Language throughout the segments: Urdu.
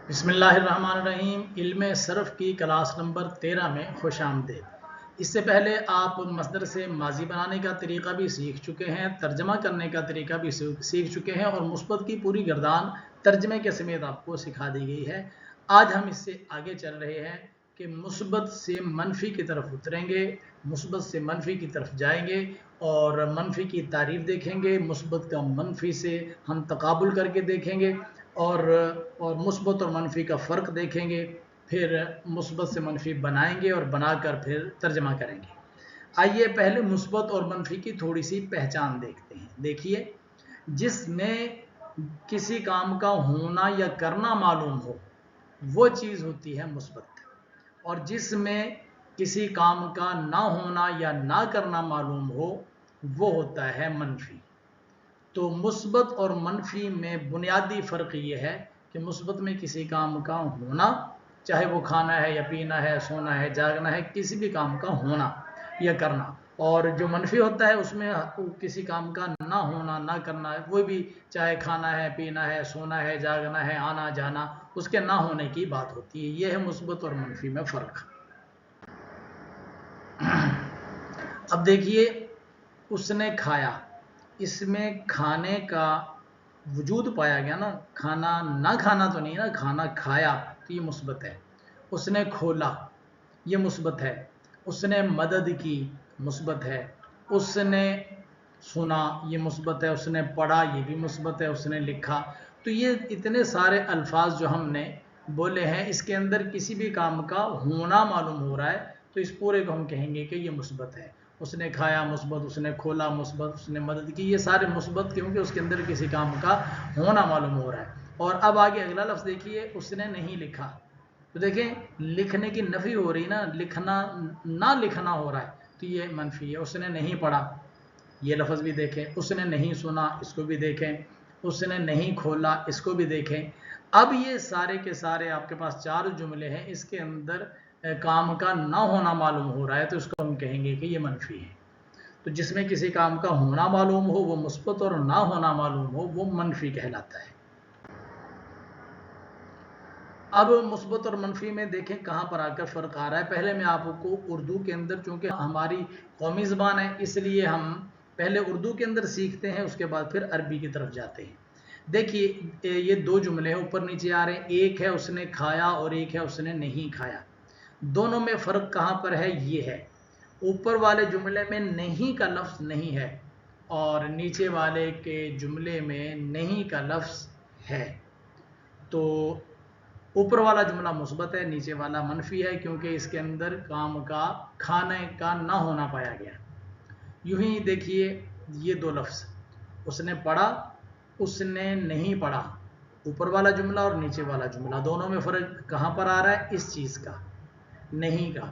بسم اللہ الرحمن الرحیم۔ علم صرف کی کلاس نمبر 13 میں خوش آمدید۔ اس سے پہلے آپ مصدر سے ماضی بنانے کا طریقہ بھی سیکھ چکے ہیں، ترجمہ کرنے کا طریقہ بھی سیکھ چکے ہیں اور مثبت کی پوری گردان ترجمے کے سمیت آپ کو سکھا دی گئی ہے۔ آج ہم اس سے آگے چل رہے ہیں کہ مثبت سے منفی کی طرف اتریں گے، مثبت سے منفی کی طرف جائیں گے اور منفی کی تعریف دیکھیں گے، مثبت کا منفی سے ہم تقابل کر کے دیکھیں گے اور مثبت اور منفی کا فرق دیکھیں گے، پھر مثبت سے منفی بنائیں گے اور بنا کر پھر ترجمہ کریں گے۔ آئیے پہلے مثبت اور منفی کی تھوڑی سی پہچان دیکھتے ہیں۔ دیکھیے، جس میں کسی کام کا ہونا یا کرنا معلوم ہو وہ چیز ہوتی ہے مثبت، اور جس میں کسی کام کا نہ ہونا یا نہ کرنا معلوم ہو وہ ہوتا ہے منفی۔ تو مثبت اور منفی میں بنیادی فرق یہ ہے کہ مثبت میں کسی کام کا ہونا، چاہے وہ کھانا ہے یا پینا ہے، سونا ہے، جاگنا ہے، کسی بھی کام کا ہونا یا کرنا، اور جو منفی ہوتا ہے اس میں کسی کام کا نہ ہونا، نہ کرنا، وہ بھی چاہے کھانا ہے، پینا ہے، سونا ہے، جاگنا ہے، آنا جانا، اس کے نہ ہونے کی بات ہوتی ہے۔ یہ ہے مثبت اور منفی میں فرق۔ اب دیکھیے، اس نے کھایا، اس میں کھانے کا وجود پایا گیا نا، کھانا نہ کھانا تو نہیں نا، کھانا کھایا تو یہ مثبت ہے۔ اس نے کھولا، یہ مثبت ہے۔ اس نے مدد کی، مثبت ہے۔ اس نے سنا، یہ مثبت ہے۔ اس نے پڑھا، یہ بھی مثبت ہے۔ اس نے لکھا۔ تو یہ اتنے سارے الفاظ جو ہم نے بولے ہیں، اس کے اندر کسی بھی کام کا ہونا معلوم ہو رہا ہے تو اس پورے کو ہم کہیں گے کہ یہ مثبت ہے۔ اس نے کھایا مثبت، اس نے کھولا مثبت، اس نے مدد کی، یہ سارے مثبت کیونکہ اس کے اندر کسی کام کا ہونا معلوم ہو رہا ہے۔ اور اب آگے اگلا لفظ دیکھیے، اس نے نہیں لکھا، تو دیکھیں لکھنے کی نفی ہو رہی نا، لکھنا نہ لکھنا ہو رہا ہے تو یہ منفی ہے۔ اس نے نہیں پڑھا، یہ لفظ بھی دیکھیں۔ اس نے نہیں سنا، اس کو بھی دیکھیں۔ اس نے نہیں کھولا، اس کو بھی دیکھیں۔ اب یہ سارے کے سارے آپ کے پاس چار جملے ہیں، اس کے اندر کام کا نہ ہونا معلوم ہو رہا ہے تو اس کو ہم کہیں گے کہ یہ منفی ہے۔ تو جس میں کسی کام کا ہونا معلوم ہو وہ مثبت اور نہ ہونا معلوم ہو وہ منفی کہلاتا ہے۔ اب مثبت اور منفی میں دیکھیں کہاں پر آ کر فرق آ رہا ہے۔ پہلے میں آپ کو اردو کے اندر، چونکہ ہماری قومی زبان ہے اس لیے ہم پہلے اردو کے اندر سیکھتے ہیں، اس کے بعد پھر عربی کی طرف جاتے ہیں۔ دیکھیے، یہ دو جملے ہیں اوپر نیچے آ رہے ہیں، ایک ہے اس نے کھایا اور ایک ہے اس نے نہیں کھایا۔ دونوں میں فرق کہاں پر ہے؟ یہ ہے، اوپر والے جملے میں نہیں کا لفظ نہیں ہے اور نیچے والے کے جملے میں نہیں کا لفظ ہے۔ تو اوپر والا جملہ مثبت ہے، نیچے والا منفی ہے، کیونکہ اس کے اندر کام کا کھانے کا نہ ہونا پایا گیا۔ یوں ہی دیکھیے، یہ دو لفظ، اس نے پڑھا، اس نے نہیں پڑھا، اوپر والا جملہ اور نیچے والا جملہ، دونوں میں فرق کہاں پر آ رہا ہے؟ اس چیز کا، نہیں کا۔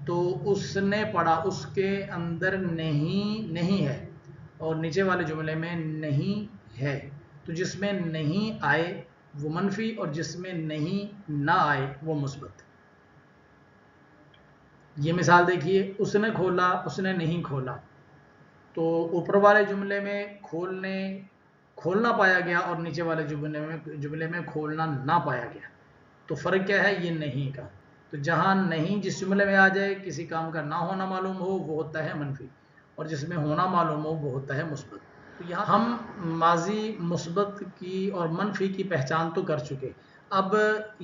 تو اس نے پڑھا، اس کے اندر نہیں ہے اور نیچے والے جملے میں نہیں ہے، تو جس میں نہیں آئے وہ منفی اور جس میں نہیں نہ آئے وہ مثبت۔ یہ مثال دیکھیے، اس نے کھولا، اس نے نہیں کھولا، تو اوپر والے جملے میں کھولنا پایا گیا اور نیچے والے جملے میں کھولنا نہ پایا گیا۔ تو فرق کیا ہے؟ یہ نہیں کا۔ تو جہاں نہیں جس جملے میں آ جائے، کسی کام کا نہ ہونا معلوم ہو وہ ہوتا ہے منفی، اور جس میں ہونا معلوم ہو وہ ہوتا ہے مثبت۔ تو یہاں ہم ماضی مثبت کی اور منفی کی پہچان تو کر چکے۔ اب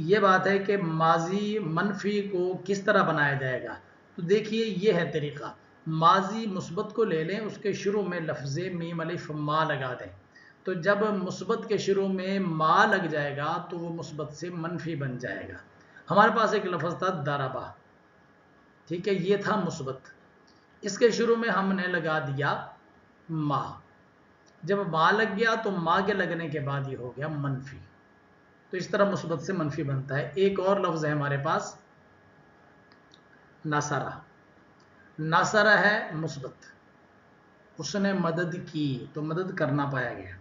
یہ بات ہے کہ ماضی منفی کو کس طرح بنایا جائے گا؟ تو دیکھیے، یہ ہے طریقہ۔ ماضی مثبت کو لے لیں، اس کے شروع میں لفظ میم الف ما لگا دیں، تو جب مثبت کے شروع میں ما لگ جائے گا تو وہ مثبت سے منفی بن جائے گا۔ ہمارے پاس ایک لفظ تھا دربا، ٹھیک ہے، یہ تھا مثبت، اس کے شروع میں ہم نے لگا دیا ما، جب ما لگ گیا تو ما کے لگنے کے بعد یہ ہو گیا منفی۔ تو اس طرح مثبت سے منفی بنتا ہے۔ ایک اور لفظ ہے ہمارے پاس نصرہ، نصرہ ہے مثبت، اس نے مدد کی تو مدد کرنا پایا گیا،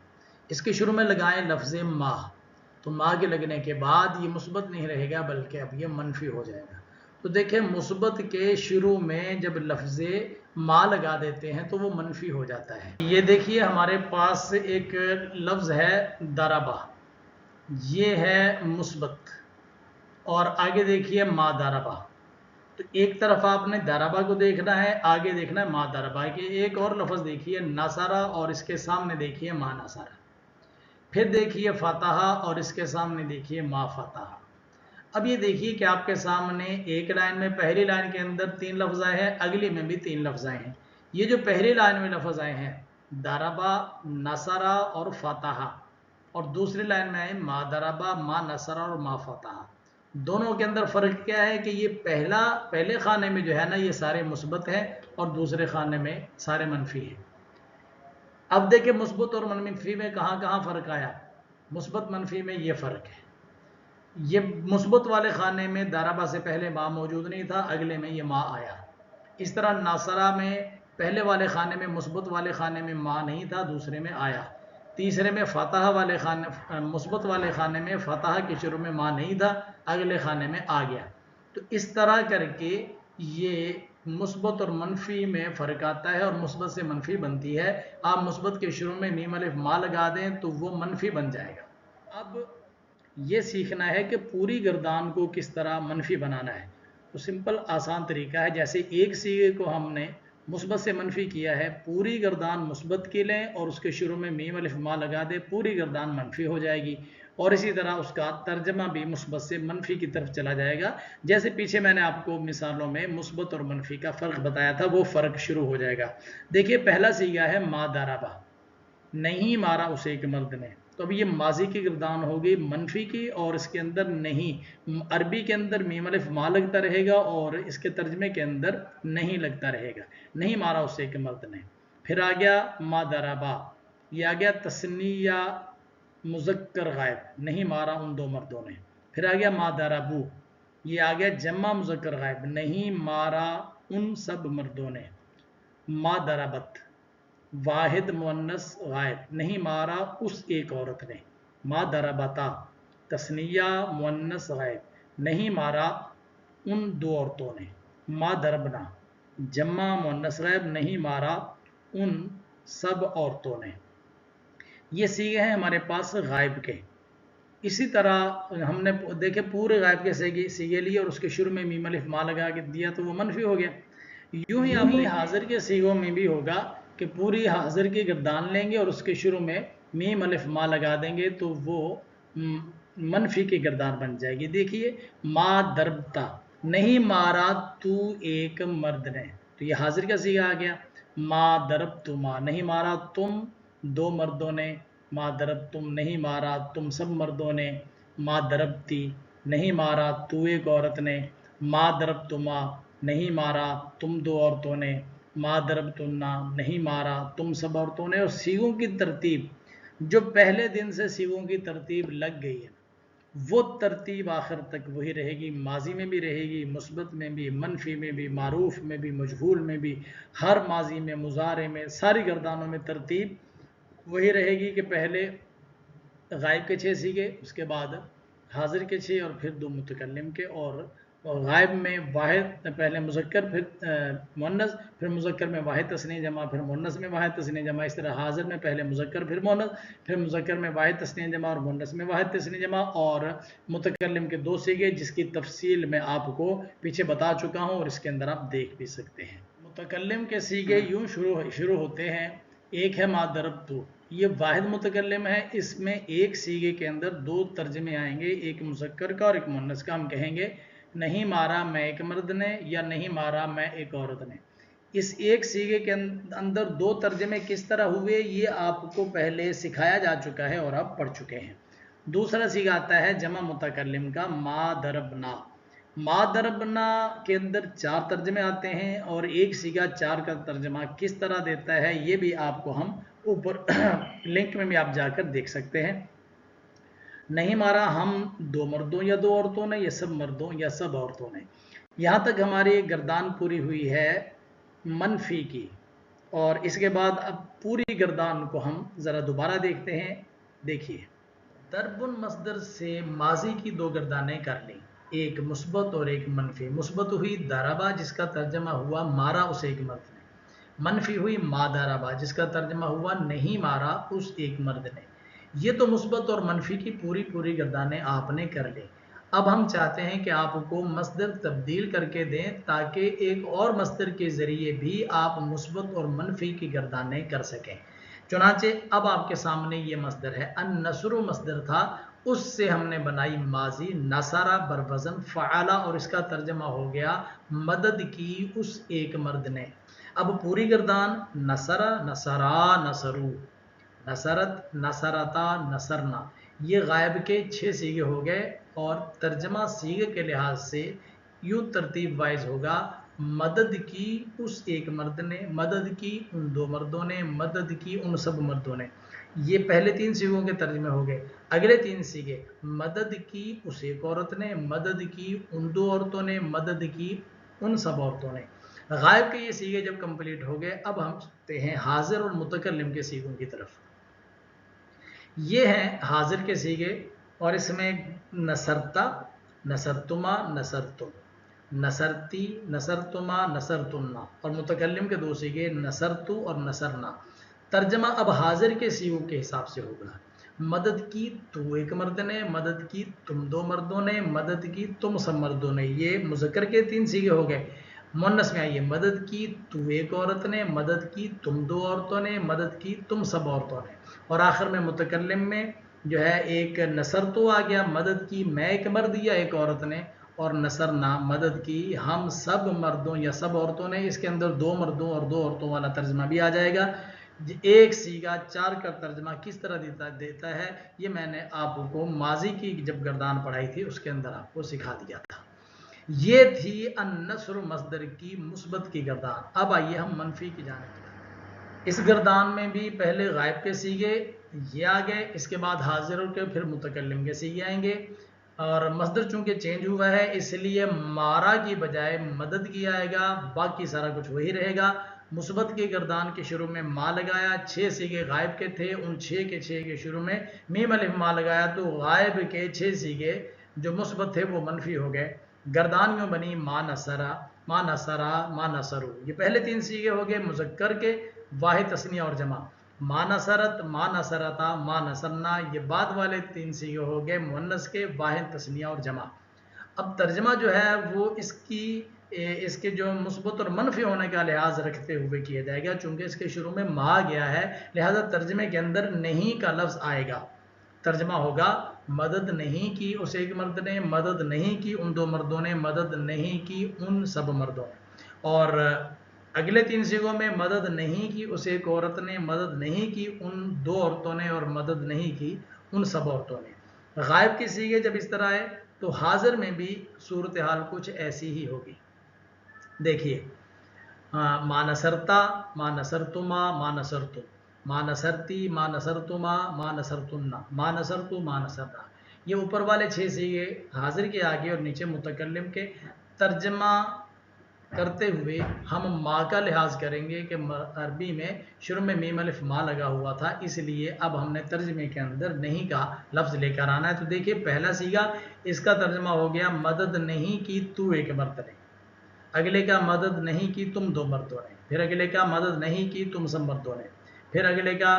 اس کے شروع میں لگائیں لفظ ما، تو ما کے لگنے کے بعد یہ مثبت نہیں رہے گا بلکہ اب یہ منفی ہو جائے گا۔ تو دیکھیں، مثبت کے شروع میں جب لفظ ما لگا دیتے ہیں تو وہ منفی ہو جاتا ہے۔ یہ دیکھیے، ہمارے پاس ایک لفظ ہے دربا، یہ ہے مثبت، اور آگے دیکھیے ما ضربا، تو ایک طرف آپ نے ضربا کو دیکھنا ہے، آگے دیکھنا ہے ما ضربا کے ایک اور لفظ دیکھیے نصرہ، اور اس کے سامنے دیکھیے ما نصرہ، پھر دیکھیے فتح اور اس کے سامنے دیکھیے ما فتح۔ اب یہ دیکھیے کہ آپ کے سامنے ایک لائن میں پہلی لائن کے اندر 3 لفظ آئے ہیں، اگلی میں بھی 3 لفظ آئے ہیں۔ یہ جو پہلی لائن میں لفظ آئے ہیں ضربا، نصرہ اور فتح، اور دوسری لائن میں آئے ما ضربا، ما نصرہ اور ما فتح، دونوں کے اندر فرق کیا ہے کہ یہ پہلے خانے میں جو ہے نا یہ سارے مثبت ہیں اور دوسرے خانے میں سارے منفی ہیں۔ اب دیکھیں مثبت اور منفی میں کہاں کہاں فرق آیا۔ مثبت منفی میں یہ فرق ہے، یہ مثبت والے خانے میں ضربا سے پہلے ما موجود نہیں تھا، اگلے میں یہ ما آیا۔ اس طرح ناصرہ میں پہلے والے خانے میں مثبت والے خانے میں ما نہیں تھا، دوسرے میں آیا۔ تیسرے میں فتح والے خانے مثبت والے خانے میں فتح کے شروع میں ما نہیں تھا، اگلے خانے میں آ گیا۔ تو اس طرح کر کے یہ مثبت اور منفی میں فرق آتا ہے، اور مثبت سے منفی بنتی ہے۔ آپ مثبت کے شروع میں میم الف ما لگا دیں تو وہ منفی بن جائے گا۔ اب یہ سیکھنا ہے کہ پوری گردان کو کس طرح منفی بنانا ہے۔ تو سمپل آسان طریقہ ہے، جیسے ایک سیگے کو ہم نے مثبت سے منفی کیا ہے، پوری گردان مثبت کی لیں اور اس کے شروع میں میم الف ما لگا دیں، پوری گردان منفی ہو جائے گی، اور اسی طرح اس کا ترجمہ بھی مثبت سے منفی کی طرف چلا جائے گا۔ جیسے پیچھے میں نے آپ کو مثالوں میں مثبت اور منفی کا فرق بتایا تھا، وہ فرق شروع ہو جائے گا۔ دیکھیے پہلا سیگا ہے ما ضربا، نہیں مارا اسے ایک مرد نے، تو اب یہ ماضی کی گردان ہوگی منفی کی، اور اس کے اندر نہیں، عربی کے اندر میم الف ما لگتا رہے گا اور اس کے ترجمے کے اندر نہیں لگتا رہے گا، نہیں مارا اسے ایک مرد نے۔ پھر آ گیا ما ضربا، یہ آ گیا تثنیہ مذکر غائب، نہیں مارا ان 2 مردوں نے۔ پھر آ گیا ما ضربو، یہ آ گیا جمع مذکر غائب، نہیں مارا ان سب مردوں نے۔ ما ضربت، واحد مؤنث غائب، نہیں مارا اس ایک عورت نے۔ ما ضربتا، تثنیہ مؤنث غائب، نہیں مارا ان 2 عورتوں نے۔ ما ضربنا، جمع مؤنث غائب، نہیں مارا ان سب عورتوں نے۔ یہ سیغے ہیں ہمارے پاس غائب کے۔ اسی طرح ہم نے دیکھے پورے غائب کے سیغے لیے اور اس کے شروع میں میم الف ما لگا کے دیا تو وہ منفی ہو گیا۔ یوں ہی آپ حاضر کے سیغوں میں بھی ہوگا کہ پوری حاضر کی گردان لیں گے اور اس کے شروع میں میم الف ما لگا دیں گے تو وہ منفی کی گردان بن جائے گی۔ دیکھیے ما ضربتا، نہیں مارا تو ایک مرد نے، تو یہ حاضر کا سیغہ آ گیا۔ ما ضربتما، نہیں مارا تم 2 مردوں نے۔ ما ضربتم، نہیں مارا تم سب مردوں نے۔ ما ضربتی، نہیں مارا تو ایک عورت نے۔ ما ضربتما، نہیں مارا تم 2 عورتوں نے۔ ما ضربتنا، نہیں مارا تم سب عورتوں نے۔ اور سیغوں کی ترتیب جو پہلے دن سے سیغوں کی ترتیب لگ گئی ہے وہ ترتیب آخر تک وہی رہے گی، ماضی میں بھی رہے گی، مثبت میں بھی، منفی میں بھی، معروف میں بھی، مجہول میں بھی، ہر ماضی میں، مضارع میں، ساری گردانوں میں ترتیب وہی رہے گی کہ پہلے غائب کے 6 سیغے، اس کے بعد حاضر کے 6 اور پھر 2 متکلم کے، اور غائب میں واحد پہلے مذکر پھر مؤنث، پھر مذکر میں واحد تثنیہ جمع، پھر مؤنث میں واحد تثنیہ جمع، اس طرح حاضر میں پہلے مذکر پھر مؤنث، پھر مذکر میں واحد تثنیہ جمع اور مؤنث میں واحد تثنیہ جمع، اور متکلم کے 2 سیغے جس کی تفصیل میں آپ کو پیچھے بتا چکا ہوں اور اس کے اندر آپ دیکھ بھی سکتے ہیں۔ متکلم کے سیغے یوں شروع ہوتے ہیں، ایک ہے ما ضربتو، یہ واحد متکلم ہے، اس میں ایک سیغے کے اندر 2 ترجمے آئیں گے، ایک مذکر کا اور ایک مؤنث کا۔ ہم کہیں گے نہیں مارا میں ایک مرد نے، یا نہیں مارا میں ایک عورت نے۔ اس ایک سیغے کے اندر 2 ترجمے کس طرح ہوئے یہ آپ کو پہلے سکھایا جا چکا ہے اور آپ پڑھ چکے ہیں۔ دوسرا سیغہ آتا ہے جمع متکلم کا، ما ضربنا۔ ما ضربنا کے اندر 4 ترجمے آتے ہیں، اور ایک سیغہ 4 کا ترجمہ کس طرح دیتا ہے یہ بھی آپ کو ہم اوپر لنک میں بھی آپ جا کر دیکھ سکتے ہیں۔ نہیں مارا ہم 2 مردوں یا 2 عورتوں نے، یا سب مردوں یا سب عورتوں نے۔ یہاں تک ہماری گردان پوری ہوئی ہے منفی کی، اور اس کے بعد اب پوری گردان کو ہم ذرا دوبارہ دیکھتے ہیں۔ دیکھیے ضرب مصدر سے ماضی کی 2 گردانیں کر لیں، ایک مثبت اور ایک منفی۔ مثبت ہوئی ضربا جس کا ترجمہ ہوا مارا اسے ایک مرد نے، منفی ہوئی ما ضربا جس کا ترجمہ ہوا نہیں مارا اس ایک مرد نے۔ یہ تو مثبت اور منفی کی پوری گردانیں آپ نے کر لی. اب ہم چاہتے ہیں کہ آپ کو مصدر تبدیل کر کے دیں تاکہ ایک اور مصدر کے ذریعے بھی آپ مثبت اور منفی کی گردانیں کر سکیں. چنانچہ اب آپ کے سامنے یہ مصدر ہے، النصر مصدر تھا، اس سے ہم نے بنائی ماضی نصرہ بروزن فعلا، اور اس کا ترجمہ ہو گیا مدد کی اس ایک مرد نے. اب پوری گردان نصرہ نصرا نصرو، نصرت نصرتا نصرنا، یہ غائب کے 6 صیغے ہو گئے، اور ترجمہ صیغے کے لحاظ سے یوں ترتیب وائز ہوگا: مدد کی اس ایک مرد نے، مدد کی ان 2 مردوں نے، مدد کی ان سب مردوں نے. یہ پہلے 3 صیغوں کے ترجمے ہو گئے. اگلے 3 صیغے: مدد کی اس ایک عورت نے، مدد کی ان 2 عورتوں نے، مدد کی ان سب عورتوں نے. غائب کے یہ صیغے جب کمپلیٹ ہو گئے، اب ہم چلتے ہیں حاضر اور متکلم کے صیغوں کی طرف. یہ ہیں حاضر کے صیغے، اور اس میں نصرتا، نصرتما، نصرتم، نصرتی، نصرتما، نصرتنا، اور متکلم کے 2 صیغے نصرتو اور نصرنا. ترجمہ اب حاضر کے صیغوں کے حساب سے ہوگا: مدد کی تو ایک مرد نے، مدد کی تم 2 مردوں نے، مدد کی تم سب مردوں نے. یہ مذکر کے 3 صیغے ہو گئے. مؤنث میں آئیے: مدد کی تو ایک عورت نے، مدد کی تم 2 عورتوں نے، مدد کی تم سب عورتوں نے. اور آخر میں متکلم میں جو ہے ایک نصر تو آ گیا، مدد کی میں ایک مرد یا ایک عورت نے، اور نصرنا مدد کی ہم سب مردوں یا سب عورتوں نے. اس کے اندر 2 مردوں اور 2 عورتوں والا ترجمہ بھی آ جائے گا. ایک صیغہ 4 کا ترجمہ کس طرح دیتا ہے، یہ میں نے آپ کو ماضی کی جب گردان پڑھائی تھی اس کے اندر آپ کو سکھا دیا تھا. یہ تھی النصر مصدر کی مثبت کی گردان. اب آئیے ہم منفی کی جانب. اس گردان میں بھی پہلے غائب کے صیغے یہ آ گئے، اس کے بعد حاضر کے، پھر متکلم کے صیغے آئیں گے. اور مصدر چونکہ چینج ہوا ہے اس لیے مارا کی بجائے مدد کیا آئے گا، باقی سارا کچھ وہی رہے گا. مثبت کی گردان کے شروع میں ما لگایا، 6 صیغے غائب کے تھے، ان 6 کے 6 کے شروع میں میم الف ما لگایا، تو غائب کے 6 صیغے جو مثبت تھے وہ منفی ہو گئے. گردان یوں بنی: ما نصرا، ما نصرا، ما نصرو. یہ پہلے 3 صیغے ہو گئے مذکر کے، واحد تثنیہ اور جمع: ما نصرت، ما نصرتا، ما نصرنا. یہ بعد والے 3 صیغے ہو گئے مؤنث کے، واحد تثنیہ اور جمع. اب ترجمہ جو ہے وہ اس کے جو مثبت اور منفی ہونے کا لحاظ رکھتے ہوئے کیا جائے گا. چونکہ اس کے شروع میں ما گیا ہے لہذا ترجمے کے اندر نہیں کا لفظ آئے گا. ترجمہ ہوگا: مدد نہیں کی اس ایک مرد نے، مدد نہیں کی ان 2 مردوں نے، مدد نہیں کی ان سب مردوں نے. اور اگلے 3 صیغوں میں مدد نہیں کی اس ایک عورت نے، مدد نہیں کی ان 2 عورتوں نے، اور مدد نہیں کی ان سب عورتوں نے. غائب کی صیغے جب اس طرح ہے تو حاضر میں بھی صورتحال کچھ ایسی ہی ہوگی. دیکھیے: ما نصرتا، ما نصرتما، ما نصرتم، ما نصرتی، ما نصرتما، ما نصرتنا، ما نصرتو، ما نصرنا. یہ اوپر والے 6 صیغے حاضر کے آگے اور نیچے متکلم کے. ترجمہ کرتے ہوئے ہم ما کا لحاظ کریں گے کہ عربی میں شروع میں میم الف ما لگا ہوا تھا، اس لیے اب ہم نے ترجمے کے اندر نہیں کا لفظ لے کر آنا ہے. تو دیکھیے پہلا صیغہ اس کا ترجمہ ہو گیا: مدد نہیں کی تو ایک مرد نے. اگلے کا: مدد نہیں کی تم 2 مردوں نے. پھر اگلے کا: مدد نہیں کی تم سب مردوں نے. پھر اگلے کا: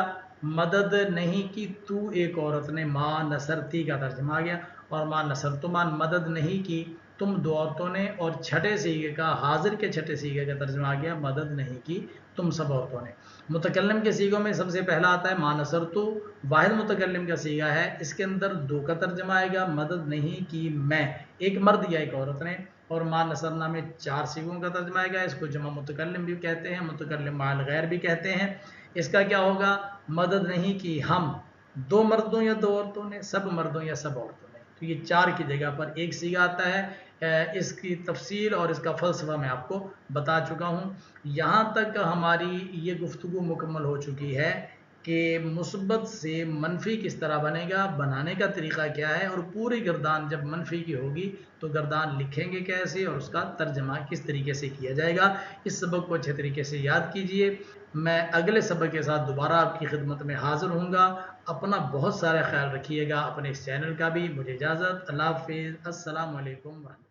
مدد نہیں کی تو ایک عورت نے. ما نصرتی کا ترجمہ آ گیا. اور ما نصرتما، مدد نہیں کی تم 2 عورتوں نے. اور چھٹے صیغے کا، حاضر کے چھٹے صیغے کا ترجمہ آ گیا: مدد نہیں کی تم سب عورتوں نے. متکلم کے صیغوں میں سب سے پہلا آتا ہے ما نصرتو، واحد متکلم کا صیغہ ہے، اس کے اندر 2 کا ترجمہ آئے گا: مدد نہیں کی میں ایک مرد یا ایک عورت نے. اور ما نصرنا میں 4 صیغوں کا ترجمہ آئے گا، اس کو جمع متکلم بھی کہتے ہیں، متکلم مع الغیر بھی کہتے ہیں. اس کا کیا ہوگا: مدد نہیں کی ہم 2 مردوں یا 2 عورتوں نے، سب مردوں یا سب عورتوں نے. تو یہ 4 کی جگہ پر ایک صیغہ آتا ہے. اس کی تفصیل اور اس کا فلسفہ میں آپ کو بتا چکا ہوں. یہاں تک ہماری یہ گفتگو مکمل ہو چکی ہے کہ مثبت سے منفی کس طرح بنے گا، بنانے کا طریقہ کیا ہے، اور پوری گردان جب منفی کی ہوگی تو گردان لکھیں گے کیسے اور اس کا ترجمہ کس طریقے سے کیا جائے گا. اس سبق کو اچھے طریقے سے یاد کیجئے. میں اگلے سبق کے ساتھ دوبارہ آپ کی خدمت میں حاضر ہوں گا. اپنا بہت سارا خیال رکھیے گا، اپنے اس چینل کا بھی. مجھے اجازت، اللہ حافظ، السلام علیکم ورحمۃ اللہ.